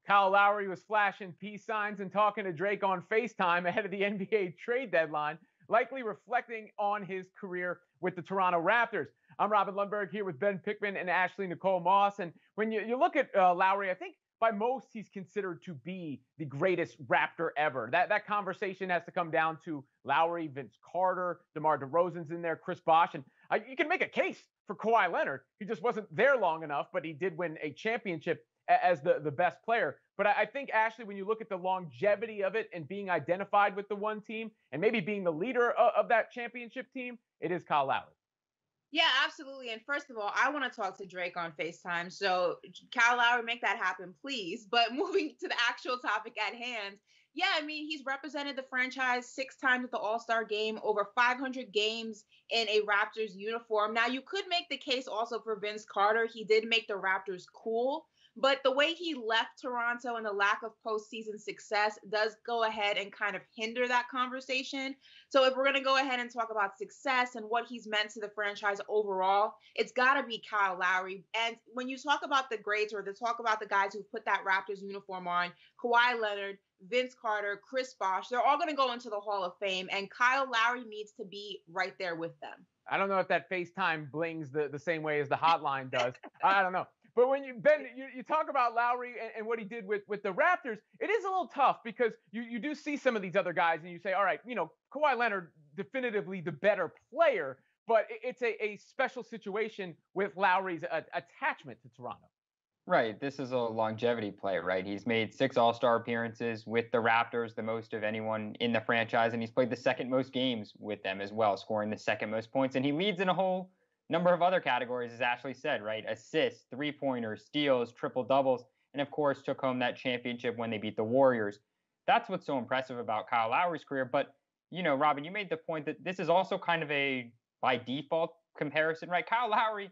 Kyle Lowry was flashing peace signs and talking to Drake on FaceTime ahead of the NBA trade deadline, likely reflecting on his career with the Toronto Raptors. I'm Robin Lundberg here with Ben Pickman and Ashley Nicole Moss. And when you look at Lowry, I think by most he's considered to be the greatest Raptor ever. That conversation has to come down to Lowry, Vince Carter, DeMar DeRozan's in there, Chris Bosh, and you can make a case for Kawhi Leonard. He just wasn't there long enough, but he did win a championship as the best player. But I think, Ashley, when you look at the longevity of it and being identified with the one team and maybe being the leader of that championship team, it is Kyle Lowry. Yeah, absolutely. And first of all, I want to talk to Drake on FaceTime. So, Kyle Lowry, make that happen, please. But moving to the actual topic at hand, yeah, I mean, he's represented the franchise 6 times at the All-Star game, over 500 games in a Raptors uniform. Now, you could make the case also for Vince Carter. He did make the Raptors cool. But the way he left Toronto and the lack of postseason success does go ahead and kind of hinder that conversation. So if we're going to go ahead and talk about success and what he's meant to the franchise overall, it's got to be Kyle Lowry. And when you talk about the greats or talk about the guys who put that Raptors uniform on, Kawhi Leonard, Vince Carter, Chris Bosh, they're all going to go into the Hall of Fame. And Kyle Lowry needs to be right there with them. I don't know if that FaceTime blings the same way as the hotline does. I don't know. But when you talk about Lowry and what he did with the Raptors, it is a little tough because you do see some of these other guys and you say, all right, Kawhi Leonard, definitively the better player, but it's a special situation with Lowry's attachment to Toronto. Right. This is a longevity play, right? He's made 6 All-Star appearances with the Raptors, the most of anyone in the franchise, and he's played the second most games with them as well, scoring the second most points. And he leads in a whole number of other categories, as Ashley said, right? Assists, three-pointers, steals, triple-doubles, and of course took home that championship when they beat the Warriors. That's what's so impressive about Kyle Lowry's career. But, Robin, you made the point that this is also kind of a by default comparison, right? Kyle Lowry,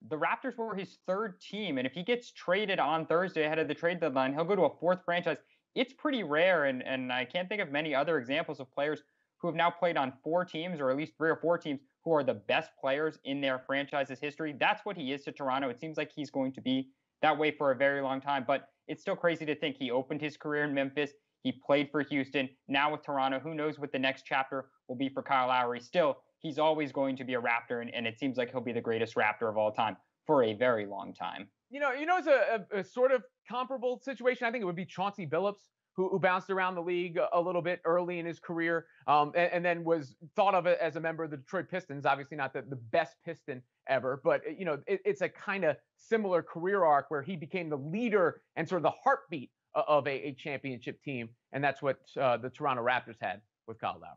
the Raptors were his third team, and if he gets traded on Thursday ahead of the trade deadline, he'll go to a fourth franchise. It's pretty rare, and I can't think of many other examples of players who have now played on 4 teams, or at least 3 or 4 teams, who are the best players in their franchise's history. That's what he is to Toronto. It seems like he's going to be that way for a very long time, but it's still crazy to think he opened his career in Memphis. He played for Houston. Now with Toronto, who knows what the next chapter will be for Kyle Lowry. Still, he's always going to be a Raptor, and it seems like he'll be the greatest Raptor of all time for a very long time. It's a sort of comparable situation. I think it would be Chauncey Billups, who bounced around the league a little bit early in his career, and then was thought of as a member of the Detroit Pistons. Obviously not the best Piston ever, but it's a kind of similar career arc where he became the leader and sort of the heartbeat of a championship team, and that's what the Toronto Raptors had with Kyle Lowry.